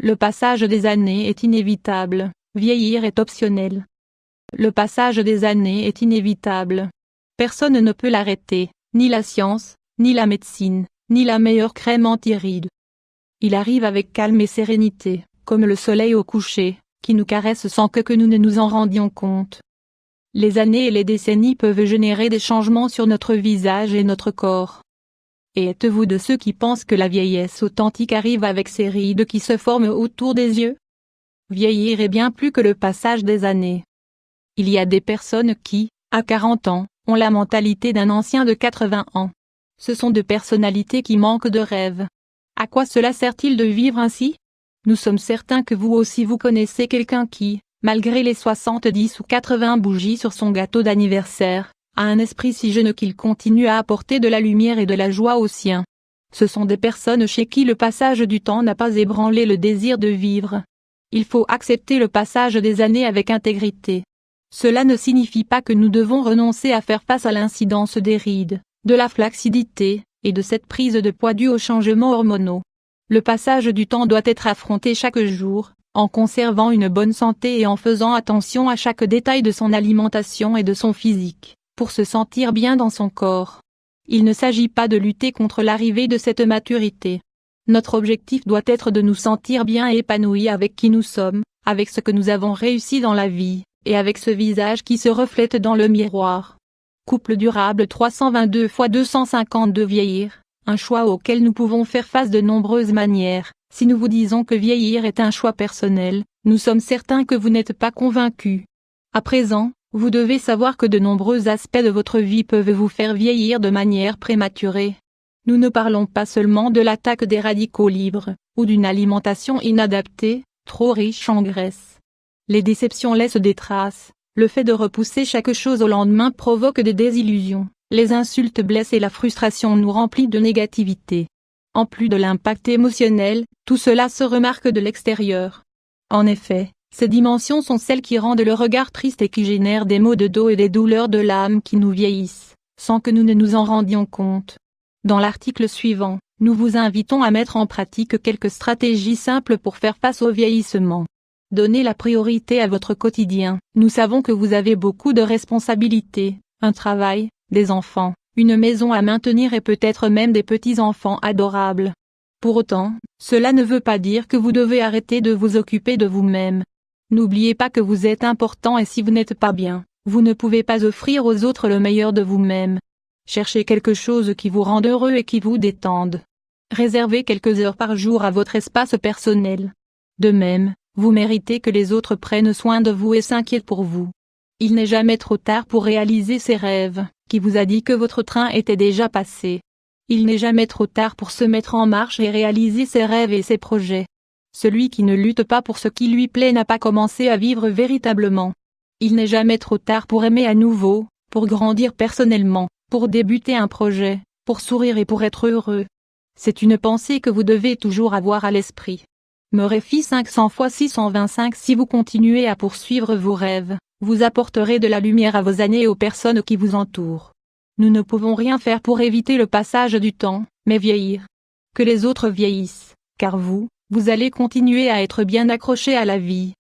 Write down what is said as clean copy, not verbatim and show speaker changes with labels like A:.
A: Le passage des années est inévitable, vieillir est optionnel. Le passage des années est inévitable. Personne ne peut l'arrêter, ni la science, ni la médecine, ni la meilleure crème anti-rides. Il arrive avec calme et sérénité, comme le soleil au coucher, qui nous caresse sans que nous ne nous en rendions compte. Les années et les décennies peuvent générer des changements sur notre visage et notre corps. Et êtes-vous de ceux qui pensent que la vieillesse authentique arrive avec ces rides qui se forment autour des yeux? Vieillir est bien plus que le passage des années. Il y a des personnes qui, à 40 ans, ont la mentalité d'un ancien de 80 ans. Ce sont de personnalités qui manquent de rêve. À quoi cela sert-il de vivre ainsi? Nous sommes certains que vous aussi vous connaissez quelqu'un qui, malgré les 70 ou 80 bougies sur son gâteau d'anniversaire, a un esprit si jeune qu'il continue à apporter de la lumière et de la joie aux siens. Ce sont des personnes chez qui le passage du temps n'a pas ébranlé le désir de vivre. Il faut accepter le passage des années avec intégrité. Cela ne signifie pas que nous devons renoncer à faire face à l'incidence des rides, de la flacidité, et de cette prise de poids due aux changements hormonaux. Le passage du temps doit être affronté chaque jour, en conservant une bonne santé et en faisant attention à chaque détail de son alimentation et de son physique, pour se sentir bien dans son corps. Il ne s'agit pas de lutter contre l'arrivée de cette maturité. Notre objectif doit être de nous sentir bien et épanouis avec qui nous sommes, avec ce que nous avons réussi dans la vie, et avec ce visage qui se reflète dans le miroir. Couple durable 322 x 252 vieillir, un choix auquel nous pouvons faire face de nombreuses manières. Si nous vous disons que vieillir est un choix personnel, nous sommes certains que vous n'êtes pas convaincus. À présent, vous devez savoir que de nombreux aspects de votre vie peuvent vous faire vieillir de manière prématurée. Nous ne parlons pas seulement de l'attaque des radicaux libres, ou d'une alimentation inadaptée, trop riche en graisse. Les déceptions laissent des traces, le fait de repousser chaque chose au lendemain provoque des désillusions, les insultes blessent et la frustration nous remplit de négativité. En plus de l'impact émotionnel, tout cela se remarque de l'extérieur. En effet, ces dimensions sont celles qui rendent le regard triste et qui génèrent des maux de dos et des douleurs de l'âme qui nous vieillissent, sans que nous ne nous en rendions compte. Dans l'article suivant, nous vous invitons à mettre en pratique quelques stratégies simples pour faire face au vieillissement. Donnez la priorité à votre quotidien. Nous savons que vous avez beaucoup de responsabilités, un travail, des enfants, une maison à maintenir et peut-être même des petits-enfants adorables. Pour autant, cela ne veut pas dire que vous devez arrêter de vous occuper de vous-même. N'oubliez pas que vous êtes important et si vous n'êtes pas bien, vous ne pouvez pas offrir aux autres le meilleur de vous-même. Cherchez quelque chose qui vous rende heureux et qui vous détende. Réservez quelques heures par jour à votre espace personnel. De même, vous méritez que les autres prennent soin de vous et s'inquiètent pour vous. Il n'est jamais trop tard pour réaliser ses rêves. Qui vous a dit que votre train était déjà passé? Il n'est jamais trop tard pour se mettre en marche et réaliser ses rêves et ses projets. Celui qui ne lutte pas pour ce qui lui plaît n'a pas commencé à vivre véritablement. Il n'est jamais trop tard pour aimer à nouveau, pour grandir personnellement, pour débuter un projet, pour sourire et pour être heureux. C'est une pensée que vous devez toujours avoir à l'esprit. Murphy 500 x 625. Si vous continuez à poursuivre vos rêves, vous apporterez de la lumière à vos années et aux personnes qui vous entourent. Nous ne pouvons rien faire pour éviter le passage du temps, mais vieillir. Que les autres vieillissent, car vous allez continuer à être bien accroché à la vie.